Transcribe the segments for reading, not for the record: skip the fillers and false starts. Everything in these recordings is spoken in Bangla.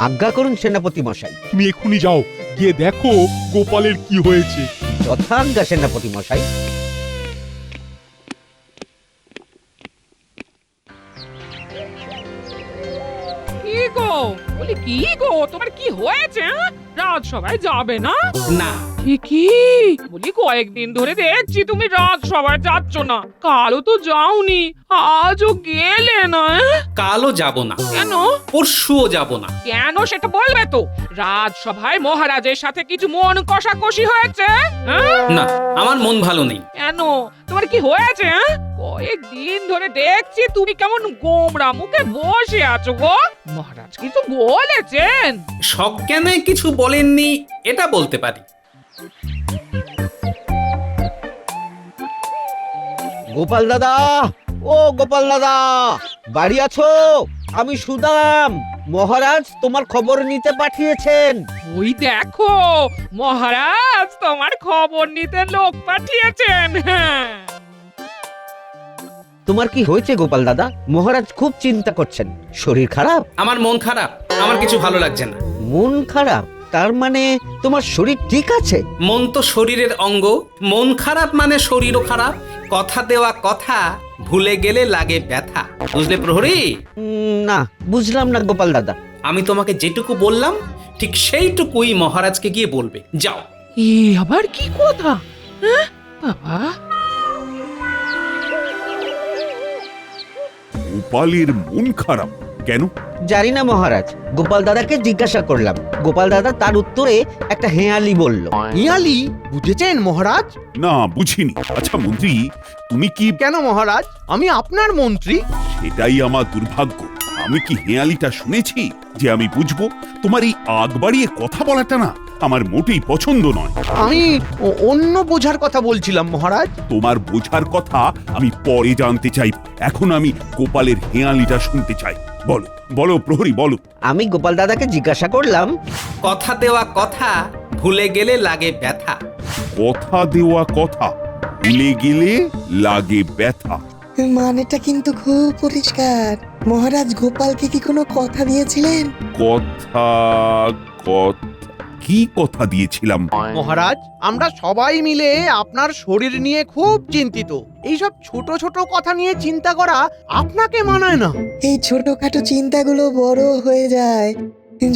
আজ্ঞা করুন সেনাপতি মশাই। তুমি এক্ষুনি যাও, গিয়ে দেখো গোপালের কি হয়েছে। যথাজ্ঞা সেনাপতি মশাই। কি গো, বলি কি গো, তোমার কি হয়েছে? রাজসভায় যাবে না? না। কি বলি, কয়েকদিন ধরে দেখছি তুমি রাজসভায় যাচ্ছ না। কালও তো যাওনি, আজও গেলে না। কালও যাব না। কেন? পরশুও যাব না। কেন সেটা বলবে তো। রাজসভায় মহারাজের সাথে কিছু মন কষাকষি হয়েছে? না, আমার মন ভালো নেই। কেন, তোমার কি হয়েছে? কয়েকদিন ধরে দেখছি তুমি কেমন গোমরা মুখে বসে আছো গো। মহারাজ কিছু বলেছেন? সজ্ঞানে কিছু বলেননি এটা বলতে পারি। গোপাল দাদা, ও গোপাল দাদা, বাড়ি আছো? আমি সুদাম। মহারাজ তোমার খবর নিতে পাঠিয়েছেন। ওই দেখো, মহারাজ তোমার খবর নিতে লোক পাঠিয়েছেন। তোমার কি হয়েছে গোপাল দাদা? মহারাজ খুব চিন্তা করছেন। শরীর খারাপ? আমার মন খারাপ, আমার কিছু ভালো লাগছে না। মন খারাপ? তার মানে তোমার শরীর ঠিক আছে? মন তো শরীরের অঙ্গ, মন খারাপ মানে শরীরও খারাপ। কথা দেওয়া কথা ভুলে গেলে লাগে ব্যথা, বুঝলে প্রহরী? না, বুঝলাম না গোপাল দাদা। আমি তোমাকে যেটুকু বললাম ঠিক সেইটুকুই মহারাজকে গিয়ে বলবে। যাও। এ আবার কি কথা? বাবা, গোপালের মন খারাপ কেন? জানি না মহারাজ, গোপাল দাদাকে জিজ্ঞাসা করলাম। গোপাল দাদা তার উত্তরে একটা হেঁয়ালি বলল। ইয়ালি বুঝেছেন মহারাজ? না, বুঝিনি। আচ্ছা মন্ত্রী, তুমি কি? কেন মহারাজ, আমি আপনার মন্ত্রী। সেটাই আমার দুর্ভাগ্য। আমি কি হেঁয়ালিটা শুনেছি যে আমি বুঝবো? তোমার এই আগ বাড়িয়ে কথা বলাটা না আমার মোটেই পছন্দ নয়। আমি অন্য বোঝার কথা বলছিলাম মহারাজ। তোমার বোঝার কথা আমি পরে জানতে চাই। এখন আমি গোপালের হেঁয়ালিটা শুনতে চাই। বলো বলো প্রহরী, বলো। আমি গোপাল দাদাকে জিজ্ঞাসা করলাম, কথা দেওয়া কথা ভুলে গেলে লাগে ব্যথা। কথা দেওয়া কথা ভুলে গেলে লাগে ব্যথা। মানেটা কিন্তু খুব পরিষ্কার। মহারাজ গোপালকে কি কোনো কথা দিয়েছিলেন? কথা কি কথা দিয়েছিলাম? মহারাজ, আমরা সবাই মিলে আপনার শরীর নিয়ে খুব চিন্তিত। এইসব ছোট ছোট কথা নিয়ে চিন্তা করা আপনাকে মানায় না। এই ছোটখাটো চিন্তাগুলো বড় হয়ে যায়।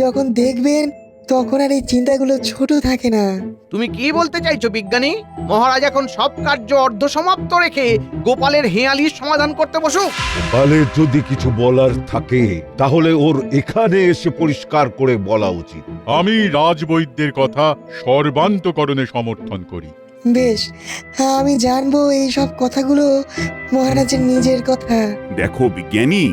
যখন দেখবেন তখন আর এই চিন্তাগুলো ছোট থাকে না। তুমি কি বলতে চাইছো বিজ্ঞানী? মহারাজ এখন সব কার্য অর্ধসমাপ্ত রেখে গোপালের হেঁয়ালির সমাধান করতে বসুক। গোপালের যদি কিছু বলার থাকে তাহলে ওর এখানে এসে পরিষ্কার করে বলা উচিত। আমি রাজবৈদ্যের কথা সর্বান্তকরণে সমর্থন করি। বেশ, আমি জানবো এই সব কথাগুলো মহারাজের নিজের কথা। দেখো বিজ্ঞানী,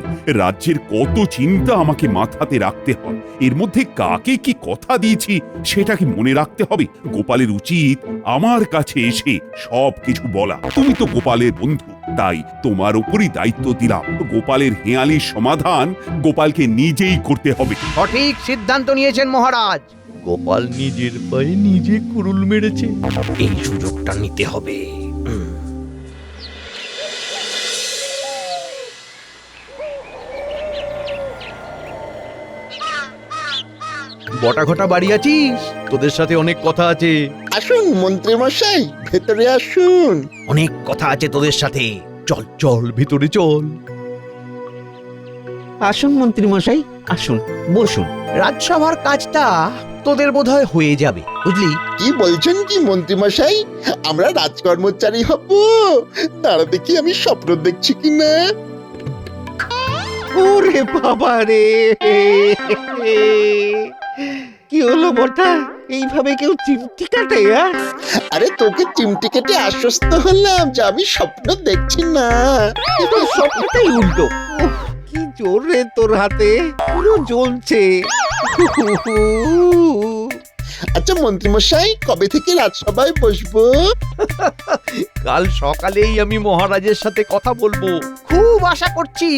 রাজ্যের কত চিন্তা আমাকে মাথাতে রাখতে হয়। এর মধ্যে কাকে কি কথা দিয়েছি সেটাকে মনে রাখতে হবে। গোপালের উচিত আমার কাছে এসে সব কিছু বলা। তুমি তো গোপালের বন্ধু, তাই তোমার উপরই দায়িত্ব দিলাম। গোপালের হেঁয়ালির সমাধান গোপালকে নিজেই করতে হবে। সঠিক সিদ্ধান্ত নিয়েছেন মহারাজ। গোপাল নিজের পায়ে নিজে কুড়ুল মেরেছে, এই সুযোগটা নিতে হবে। বটা ঘটা বাড়ি আছিস? তোদের সাথে অনেক কথা আছে। আসুন মন্ত্রী মশাই, ভেতরে আসুন। অনেক কথা আছে তোদের সাথে। চল চল ভিতরে চল। আসুন মন্ত্রী মশাই, আসুন, বসুন। রাজসভার কাজটা তোদের বোধহয় হয়ে যাবে, বুঝলি? কি বলছেন কি মন্ত্রী মশাই? আমরা রাজকর্মচারী হব? তারা দেখি আমি স্বপ্ন দেখছি কিনা। ওরে বাবা রে, কি হলো বটা? এইভাবে কেউ চিমটি কাটে? আরে তোকে চিমটি কেটে আশ্বস্ত হলাম যে আমি স্বপ্ন দেখছি না। সবটাই উল্টো। উফ, কি জোর রে তোর হাতে, পুরো জ্বলছে। আচ্ছা মন্ত্রী মশাই, কবে থেকে রাজসভায় বসবো? কাল সকালেই আমি মহারাজের সাথে কথা বলবো। খুব আশা করছি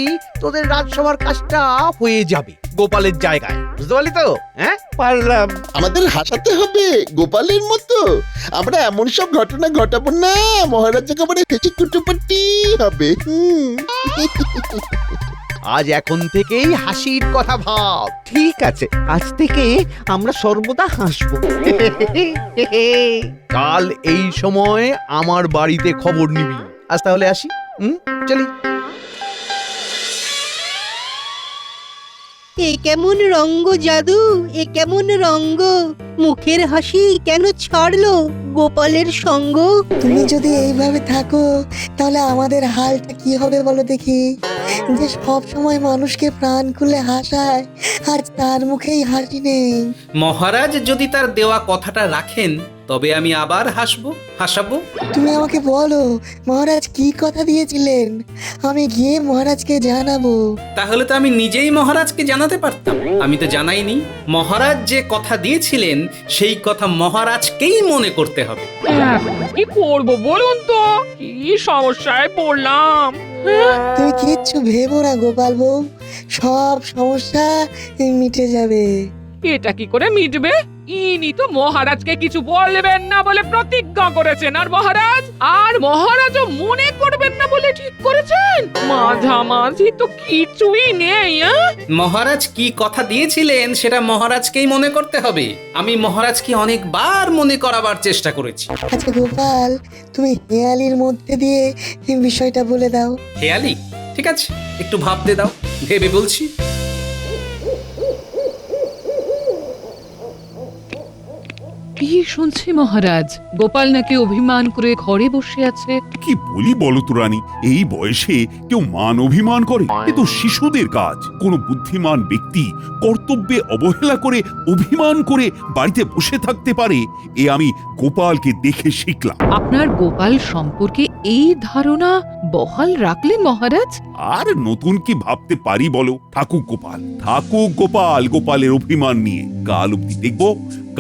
তোদের রাজসভার কাজটা হয়ে যাবে গোপালের জায়গায়, বুঝতে পারলি তো? হ্যাঁ, পারলাম। আমাদের হাসাতে হবে গোপালের মতো। আমরা এমন সব ঘটনা ঘটাবো না, মহারাজ একেবারে হেসে কুটুপাটি হবে। আজ এখন থেকেই হাসির কথা ভাব। ঠিক আছে, আজ থেকে আমরা সর্বদা হাসবো। কাল এই সময় আমার বাড়িতে খবর নিবি। আজ তাহলে আসি, চলি। এ কেমন রঙ্গ জাদু, এ কেমন রঙ্গ, মুখের হাসি কেন ছাড়লো গোপালের সঙ্গ। তুমি যদি এইভাবে থাকো তাহলে আমাদের হালটা কি হবে বলো দেখি? যে সব সময় মানুষকে প্রাণ খুলে হাসায় আর তার মুখেই হাসি নেই। মহারাজ যদি তার দেওয়া কথাটা রাখেন তবে আমি আবার হাসাবো। তুমি আমাকে বলো মহারাজ কি কথা দিয়েছিলেন, আমি গিয়ে মহারাজকে জানাবো। তাহলে তো আমি নিজেই মহারাজকে জানাতে পারতাম, আমি তো জানাইনি। মহারাজ যে কথা দিয়েছিলেন সেই কথা মহারাজকেই মনে করতে হবে। এখন কি করবো বলুন তো, কি সমস্যায় পড়লাম। তুমি কিচ্ছু ভেবো না গোপাল বউ, সব সমস্যা মিটে যাবে। এটা কি করে মিটবে? ইনি তো মহারাজকে কিছু বলবেন না বলে প্রতিজ্ঞা করেছেন, আর মহারাজও মনে করবেন না বলে ঠিক করেছেন। মাঝামাঝি তো কিছুই নেই। মহারাজ কি কথা দিয়েছিলেন সেটা মহারাজকেই মনে করতে হবে। আমি মহারাজকে অনেকবার মনে করাবার চেষ্টা করেছি। আচ্ছা গোপাল, তুমি হেয়ালির মধ্যে দিয়ে বিষয়টা বলে দাও। হেয়ালি? ঠিক আছে, একটু ভাবতে দাও, ভেবে বলছি। কি শুনছি মহারাজ, গোপাল নাকি অভিমান করে ঘরে বসে আছে। কি বলি বলো তো রানী, এই বয়সে কেউ মান অভিমান করে? এ তো শিশুদের কাজ। কোনো বুদ্ধিমান ব্যক্তি কর্তব্যে অবহেলা করে অভিমান করে বাড়িতে বসে থাকতে পারে, এ আমি গোপালকে দেখে শিখলাম। আপনার গোপাল সম্পর্কে এই ধারণা বহাল রাখলেন মহারাজ? আর নতুন কি ভাবতে পারি বলো? থাকুক গোপাল গোপালের অভিমান নিয়ে। কাল অব্দি দেখবো,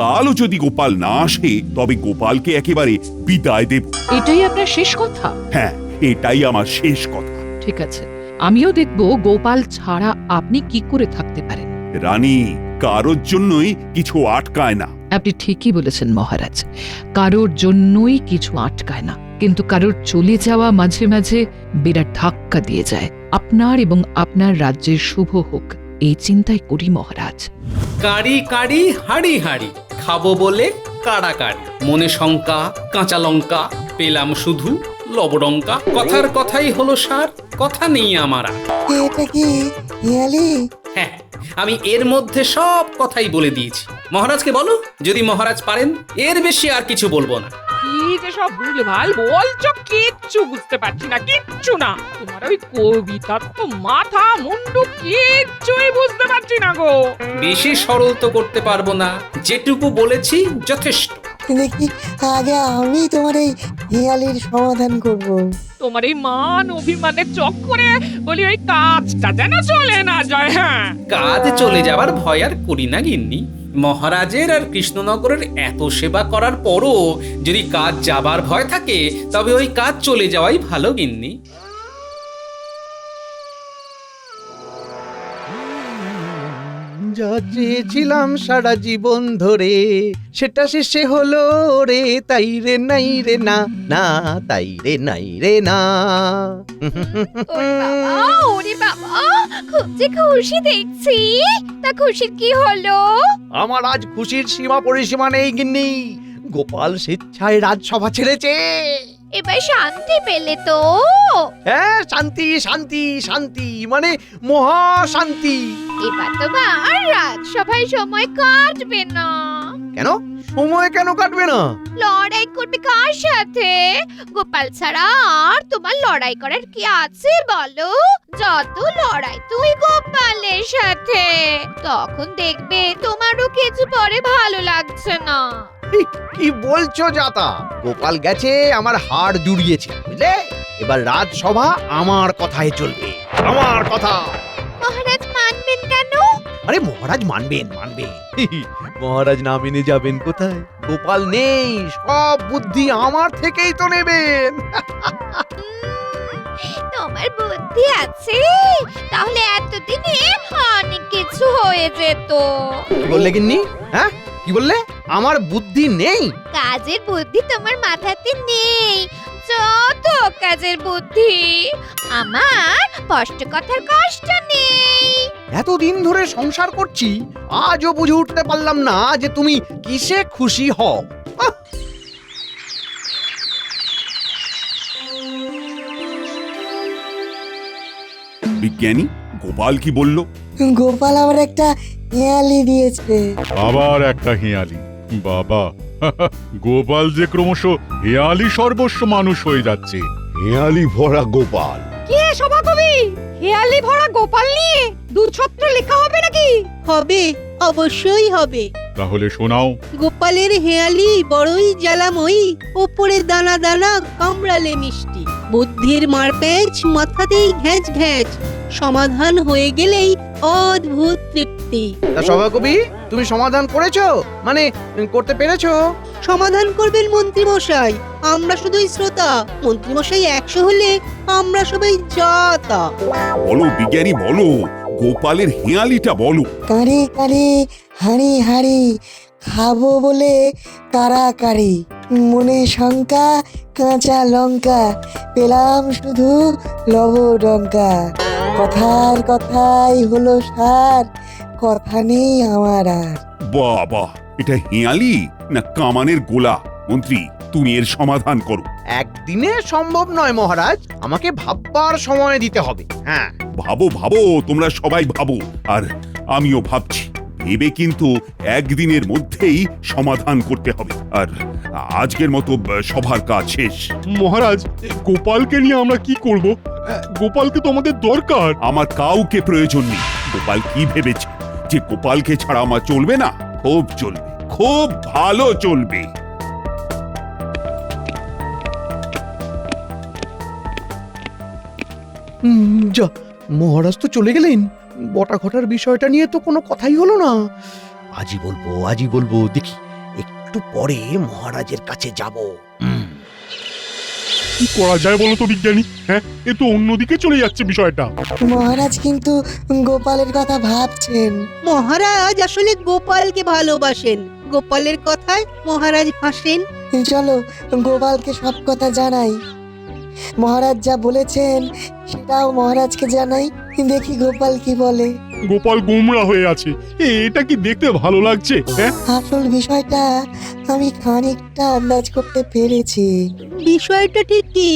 কালও যদি গোপাল না আসে তবে গোপালকে একেবারে বিদায় দেব। এটাই আপনার শেষ কথা? হ্যাঁ, এটাই আমার শেষ কথা। ঠিক আছে, আমিও দেখব গোপাল ছাড়া আপনি কি করে থাকতে পারেন। রানী, কারোর জন্যই কিছু আটকায় না। আপনি ঠিকই বলেছেন মহারাজ, কারোর জন্যই কিছু আটকায় না, কিন্তু কারোর চলে যাওয়া মাঝে মাঝে বিরাট ধাক্কা দিয়ে যায়। আপনার এবং আপনার রাজ্যের শুভ হোক এই চিন্তাই করি মহারাজ। কাড়ি কাড়ি হাড়ি হাড়ি, খাবো বলে কাড়াকাড়ি, মনে শঙ্কা কাঁচা লঙ্কা, পেলাম শুধু লবডঙ্কা। কথার কথাই হলো সার, কথা নেই আমার আর। এটা কি হেয়ালি? হ্যাঁ, আমি এর মধ্যে সব কথাই বলে দিয়েছি। মহারাজকে বলো, যদি মহারাজ পারেন। এর বেশি আর কিছু বলবো না। কি যে সব ভুলভাল বলছো, কিচ্ছু বুঝতে পারছি না, কিচ্ছু না। তোমার ওই কবিতা তো মাথা মুন্ডু কিচ্ছুই বুঝতে পারছি না গো। বেশি সরল তো করতে পারবো না, যেটুকু বলেছি যথেষ্ট। দেখি আগে আমি তোমার এই হেয়ালির সমাধান করব। তোমার এই মান অভিমানের চক্করে বলি ওই কাজটা যেন চলে না যায়। হ্যাঁ, কাজ চলে যাবার ভয় আর করি না গিন্নি। মহারাজের আর কৃষ্ণনগরের এত সেবা করার পরও যদি কাজ যাবার ভয় থাকে তবে ওই কাজ চলে যাওয়াই ভালো গিন্নি। যা চেয়েছিলাম সারা জীবন ধরে সেটা শেষে হলো রে, তাই রে নাই রে না, না তাই রে নাই রে না। ওরে বাবা, খুব যে খুশি দেখছি, তা খুশির কি হলো? আমার আজ খুশির সীমা পরিসীমা নেই গিন্নি। গোপাল স্বেচ্ছায় রাজসভা ছেড়েছে। এবার শান্তি পেলে তো? হ্যাঁ, শান্তি শান্তি শান্তি, মানে মহা শান্তি। এবার তোমার রাজসভায় সময় কাটবে না। কেন সময় কেন কাটবে না? লড়াই করবে কার সাথে? গোপাল ছাড়া আর তোমার লড়াই করার কি আছে বলো? যত লড়াই তুই গোপালের সাথে, তখন দেখবে তোমারও কিছু পরে ভালো লাগছে না। কি বলছো জাতা? গোপাল গেছে, আমার হাড় জুড়িয়েছে, বুঝলে? এবার রাজসভা আমার কথায় চলবে, আমার কথা। মহারাজ মানবেন কেন? আরে মহারাজ মানবেন। মহারাজ না মেনে যাবেন কোথায়? গোপাল নেই, সব বুদ্ধি আমার থেকেই তো নেবেন। তোমার বুদ্ধি আছে, তাহলে এতদিনে অনেক কিছু হয়ে যেত। কি বললে গিন্নি? হ্যাঁ, কি বললে? আমার বুদ্ধি নেই? কাজের বুদ্ধি তোমার মাথাতে নেই, যত কাজের বুদ্ধি, আমার কষ্ট কথার কষ্ট নেই। এতদিন ধরে সংসার করছি, আজও বুঝে উঠতে পারলাম না যে তুমি কিসে খুশি হও। আহ! বিজ্ঞানী গোপাল কি বলল? গোপাল আমার একটা হেয়ালি দিয়েছে। আবার একটা হেয়ালি, বাবা গোপাল যে ক্রমশ হেয়ালি সর্বস্ব মানুষ হয়ে যাচ্ছে। হেয়ালি ভরা গোপাল। কে সভাকবি, হেয়ালি ভরা গোপাল নিয়ে দুছত্র লেখা হবে নাকি? হবে, অবশ্যই হবে। তাহলে শোনাও। গোপালের হেয়ালি বড়ই জ্বালাময়ী, ওপরে দানা দানা কামড়ালে মিষ্টি, বুদ্ধির মারপ্যাচ মাথাতেই ঘ্যাঁচ ঘ্যাঁচ, সমাধান হয়ে গেলেই অদ্ভুত তৃপ্তি। তা সভাকবি, তুমি সমাধান করেছো? মানে করতে পেরেছো? সমাধান করবেন মন্ত্রী মশাই, আমরা শুধুই শ্রোতা। মন্ত্রী মশাই 100 হলে আমরা সবাই জাতা। বলো বিজ্ঞানী, বলো গোপালের হেয়ালিটা বলো। কারি কারি হাঁড়ি হাঁড়ি, খাবো বলে কারাকারি, মনে শঙ্কা কাঁচা লঙ্কা, পেলাম শুধু লবডঙ্কা, কথার কথাই হলো সার, কথা নেই আমার আর। বাবা, এটা হেয়ালি না কামানের গোলা? মন্ত্রী, তুমি এর সমাধান করো। একদিনে সম্ভব নয় মহারাজ, আমাকে ভাববার সময় দিতে হবে। হ্যাঁ, ভাবো ভাবো, তোমরা সবাই ভাবো, আর আমিও ভাবছি। ভেবে কিন্তু একদিনের মধ্যেই সমাধান করতে হবে। আর আজকের মতো সবার কাজ শেষ। মহারাজ, গোপালকে নিয়ে আমরা কি করব? গোপালকে তো আমাদের দরকার। আমার কাউকে প্রয়োজন নেই। গোপাল কি ভেবেছে যে গোপালকে ছাড়া আমার চলবে না? খুব চলবে, খুব ভালো চলবে। যা, মহারাজ তো চলে গেলেন। বটা ঘটার বিষয়টা নিয়ে তো কোনো কথাই হলো না। আজই বলবো, দেখি একটু পরে মহারাজের কাছে যাব। কি করা যায় বলো তো বিজ্ঞানী? হ্যাঁ, এ তো অন্যদিকে চলে যাচ্ছে বিষয়টা। মহারাজ কিন্তু গোপালের কথা ভাবছেন। মহারাজ আসলে গোপালকে ভালোবাসেন, গোপালের কথায় মহারাজ হাসেন। চলো গোপালকে সব কথা জানাই। মহারাজ যা বলেছেন সেটাও মহারাজকে জানাই, দেখি গোপাল কি বলে। গোপাল গোমরা হয়ে আছে, এটা কি দেখতে ভালো লাগছে? হ্যাঁ, আসল বিষয়টা আমি খানিকটা আন্দাজ করতে পেরেছি। বিষয়টা ঠিক কি?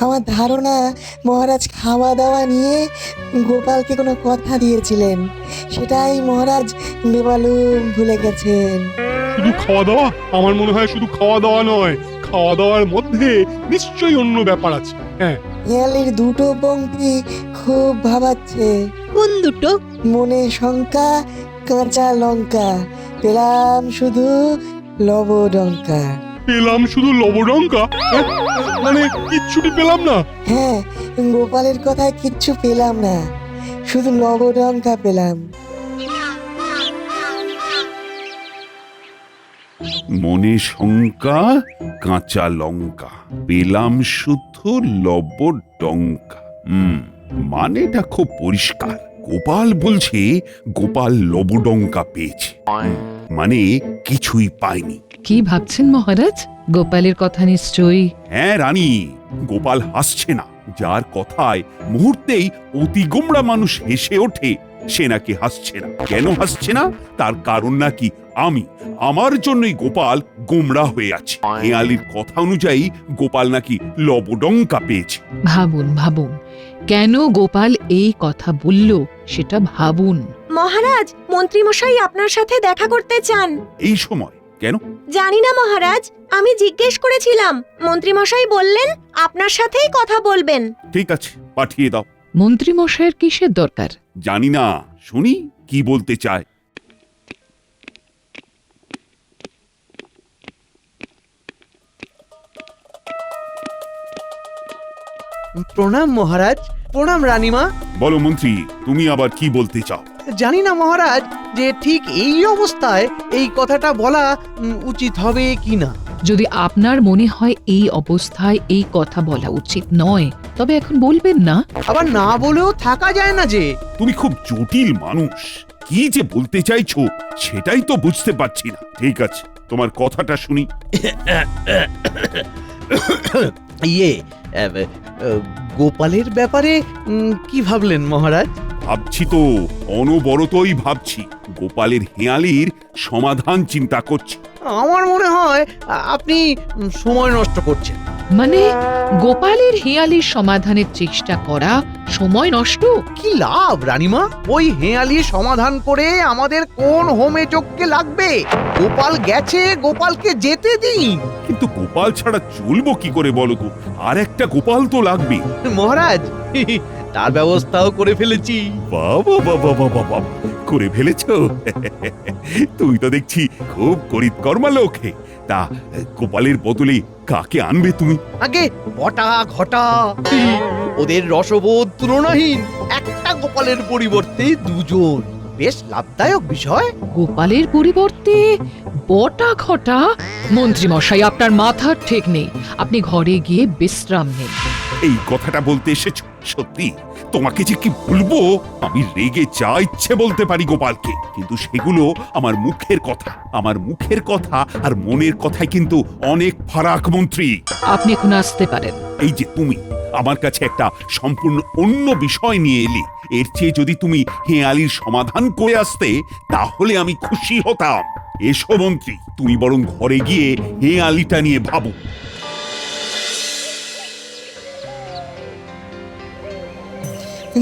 আমার ধারণা মহারাজ খাওয়া দাওয়া নিয়ে গোপালকে কোনো কথা দিয়েছিলেন, সেটাই মহারাজ বেমালুম ভুলে গেছেন। শুধু খাওয়া দাওয়া? আমার মনে হয় শুধু খাওয়া দাওয়া নয়, খাওয়া দাওয়ার মধ্যে নিশ্চয়ই অন্য ব্যাপার আছে। হ্যাঁ, হেয়ালির দুটো পংক্তি খুব ভাবাচ্ছে। কোন দুটো? মনে শঙ্কা কাঁচা লঙ্কা, পেলাম শুধু লবডঙ্কা। পেলাম শুধু লবডঙ্কা? হ্যাঁ, মানে কিচ্ছুটি পেলাম না। হ্যাঁ, গোপালের কথায় কিচ্ছু পেলাম না, শুধু লবডঙ্কা পেলাম। মনে শঙ্কা কাঁচা লঙ্কা, পেলাম শুধু লবডঙ্কা। মানেটা খুব পরিষ্কার। গোপাল বলছে গোপাল লবডঙ্কা পেয়েছে, মানে কিছুই পায়নি। কি ভাবছেন মহারাজ? গোপালের কথা নিশ্চয়ই। হ্যাঁ রানী, গোপাল হাসছে না। যার কথায় মুহূর্তেই অতি গোমড়া মানুষ হেসে ওঠে, সে নাকি হাসছে না। কেন হাসছে না? তার কারণ নাকি আমি। আমার জন্যই গোপাল গোমড়া হয়ে আছে। হেয়ালির কথা অনুযায়ী গোপাল নাকি লবডঙ্কা পেয়েছে। ভাবুন ভাবুন, কেন গোপাল এই কথা বলল সেটা ভাবুন। মহারাজ, মন্ত্রী মশাই আপনার সাথে দেখা করতে চান। এই সময় কেন? জানি না মহারাজ, আমি জিজ্ঞেস করেছিলাম, মন্ত্রী মশাই বললেন আপনার সাথেই কথা বলবেন। ঠিক আছে, পাঠিয়ে দাও। মন্ত্রী মশাইয়ের কিসের দরকার? জানি না, শুনি কি বলতে চায়। প্রণাম মহারাজ। প্রণাম রানীমা। বলো মন্ত্রী, তুমি আবার কি বলতে চাও? জানি না মহারাজ যে ঠিক এই অবস্থায় এই কথাটা বলা উচিত হবে কি না। যদি আপনার মনে হয় এই অবস্থায় এই কথা বলা উচিত নয়, তবে এখন বলবেন না। আবার না বলেও থাকা যায় না যে। তুমি খুব জটিল মানুষ, কি যে বলতে চাইছো সেটাই তো বুঝতে পারছি না। ঠিক আছে, তোমার কথাটা শুনি। ইয়ে গোপালের ব্যাপারে কি ভাবলেন মহারাজ? ভাবছি তো, অনবরতই ভাবছি। গোপালের হেঁয়ালির সমাধান চিন্তা করছি। আমার মনে হয় আপনি সময় নষ্ট করছেন। মানে গোপালের হেয়ালির সমাধানের চেষ্টা করা সময় নষ্ট? কি লাভ রানীমা? ওই হেঁয়ালি সমাধান করে আমাদের কোন হোমে যজ্ঞে লাগবে? গোপাল গেছে, গোপালকে যেতে দিন। কিন্তু গোপাল ছাড়া চলবো কি করে বলো তো? আর একটা গোপাল তো লাগবে। মহারাজ তার ব্যবস্থাও করে ফেলেছি। বাবা বাবা বাবা বাবা, করে ফেলেছো? তুই তো দেখছি খুব করিতকর্মা লোক হে। তা গোপালের বদলে কাকে আনবে তুমি? আগে বটা ঘটা, ওদের রসবোধ তুলনাহীন। একটা গোপালের পরিবর্তে দুজন, বেশ লাভদায়ক বিষয়। গোপালের পরিবর্তে বটা ঘটা? মন্ত্রী মশাই, আপনার মাথার ঠিক নেই। আপনি ঘরে গিয়ে বিশ্রাম নিন। এই কথাটা বলতে এসেছো? সত্যি তোমাকে যে কি বলবো, আমি রেগে যা ইচ্ছে বলতে পারি গোপালকে, কিন্তু সেগুলো আমার মুখের কথা। আমার মুখের কথা আর মনের কথায় কিন্তু অনেক ফারাক মন্ত্রী। আপনি এখন আসতে পারেন। এই যে তুমি আমার কাছে একটা সম্পূর্ণ অন্য বিষয় নিয়ে এলে, এর চেয়ে যদি তুমি হেঁয়ালির সমাধান করে আসতে তাহলে আমি খুশি হতাম। এসো মন্ত্রী, তুমি বরং ঘরে গিয়ে হেঁয়ালিটা নিয়ে ভাবো।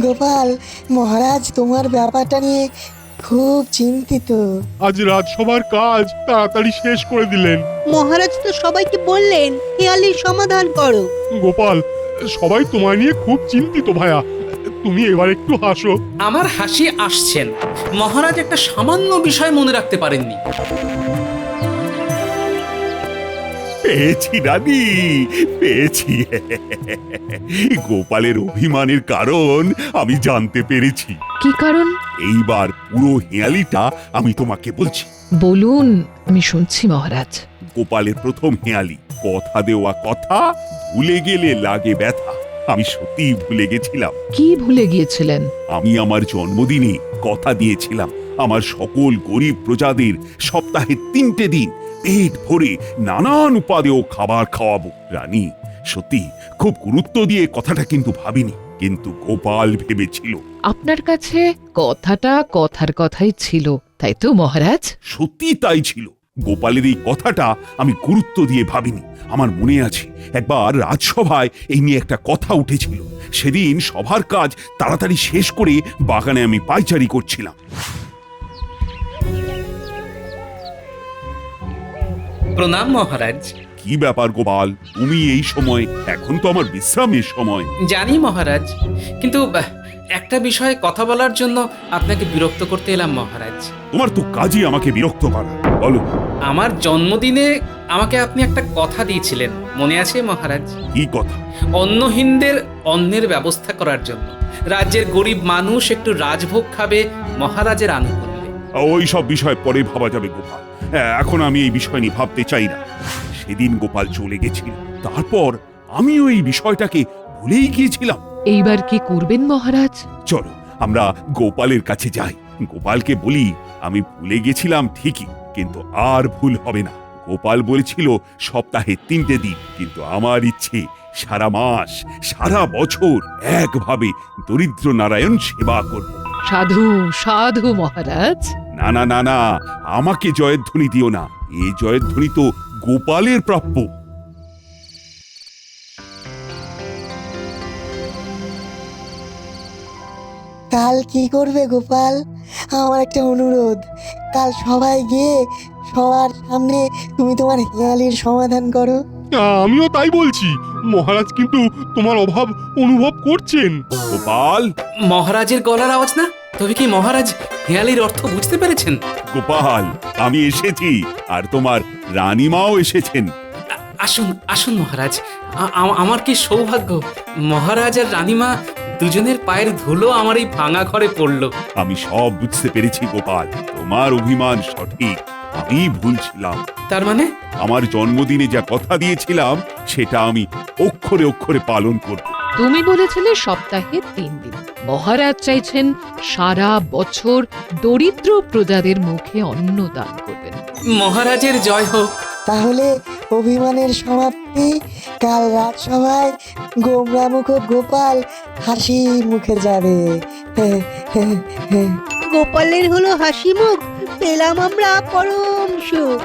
গোপাল, মহারাজ তোমার ব্যাপারটা নিয়ে খুব চিন্তিত। আজ রাজসভার কাজ তাড়াতাড়ি শেষ করে দিলেন। মহারাজ তো সবাইকে বললেন হেয়ালির সমাধান করো। গোপাল, সবাই তোমায় নিয়ে খুব চিন্তিত ভায়া। তুমি এবার একটু হাসো। আমার হাসি আসছেন। মহারাজ একটা সামান্য বিষয় মনে রাখতে পারেননি। পেয়েছি রানী, পেয়েছি। গোপালের অভিমানের কারণ আমি জানতে পেরেছি। কি কারণ? এইবার পুরো হেঁয়ালিটা আমি তোমাকে বলছি। বলুন, আমি শুনছি মহারাজ। গোপালের প্রথম হেঁয়ালি, কথা দেওয়া কথা, ভুলে গেলে লাগে ব্যথা। আমি সত্যিই ভুলে গেছিলাম। কি ভুলে গিয়েছিলেন? আমি আমার জন্মদিনে কথা দিয়েছিলাম আমার সকল গরিব প্রজাদের সপ্তাহে 3টে দিন পেট ভরে নানান উপাদেয় খাবার খাওয়াবো। রানী, সত্যি খুব গুরুত্ব দিয়ে কথাটা কিন্তু ভাবিনি, কিন্তু গোপাল ভেবেছিল। আপনার কাছে কথাটা কথার কথাই ছিল, তাই তো মহারাজ? সত্যি তাই ছিল। গোপালের এই কথাটা আমি গুরুত্ব দিয়ে ভাবিনি। আমার মনে আছে একবার রাজসভায় এই নিয়ে একটা কথা উঠেছিল। সেদিন সভার কাজ তাড়াতাড়ি শেষ করে বাগানে আমি পায়চারি করছিলাম। প্রণাম মহারাজ। কি ব্যাপার গোপাল, তুমি এই সময়? এখন তো আমার বিশ্রামের সময়। জানি মহারাজ, কিন্তু একটা বিষয়ে কথা বলার জন্য আপনাকে বিরক্ত করতে এলাম মহারাজ। তোমার তো কাজই আমাকে বিরক্ত করা। বলো। আমার জন্মদিনে আমাকে আপনি একটা কথা দিয়েছিলেন, মনে আছে মহারাজ? কি কথা? অন্নহীনদের অন্নের ব্যবস্থা করার জন্য। রাজ্যের গরিব মানুষ একটু রাজভোগ খাবে মহারাজের আনুকূল্যে। ওই সব বিষয় পরে ভাবা যাবে গোপাল। এখন আমি এই বিষয় নিয়ে ভাবতে চাই না। সেদিন গোপাল চলে গেছিল, তারপর আমিও এই বিষয়টাকে ভুলেই গিয়েছিলাম। এইবার কি করবেন মহারাজ? চলো আমরা গোপালের কাছে যাই। গোপালকে বলি আমি ভুলে গেছিলাম ঠিকই, কিন্তু আর ভুল হবে না। গোপাল বলেছিল সপ্তাহে 3টে দিন, কিন্তু আমার ইচ্ছে সারা মাস সারা বছর একভাবে দরিদ্র নারায়ণ সেবা করব। সাধু সাধু মহারাজ। না না না না, আমাকে জয়ধ্বনি দিও না। এই জয়ধ্বনি তো গোপালের প্রাপ্য। কাল কি করবে গোপাল? আমার একটা অনুরোধ, কাল সবাই গিয়ে সবার সামনে তুমি তোমার হেয়ালির সমাধান করো। আমিও তাই বলছি। মহারাজ কিন্তু তোমার অভাব অনুভব করছেন। গোপাল। মহারাজের গলার আওয়াজ না? তবে কি মহারাজ হেয়ালির অর্থ বুঝতে পেরেছেন? গোপাল, আমি এসেছি, আর তোমার রানীমাও এসেছেন। আসুন আসুন মহারাজ, আমার কি সৌভাগ্য। মহারাজ আর রানীমা দুজনের পায়ের ধুলো আমার এই ভাঙা ঘরে পড়লো। আমি সব বুঝতে পেরেছি গোপাল, তোমার অভিমান সঠিক, আমি ভুল ছিলাম। তার মানে? আমার জন্মদিনে যা কথা দিয়েছিলাম সেটা আমি অক্ষরে অক্ষরে পালন করব। তুমি বলেছিলে সপ্তাহে 3 দিন, মহারাজ চাইছেন সারা বছর দরিদ্র প্রজাদের মুখে অন্ন দান করবেন। মহারাজের জয় হোক। তাহলে অভিমানের সমাপ্তি, কাল রাজসভায় গোমরামুখ গোপাল হাসি মুখে যাবে। গোপালের হলো হাসি মুখ, পেলাম আমরা পরম সুখ।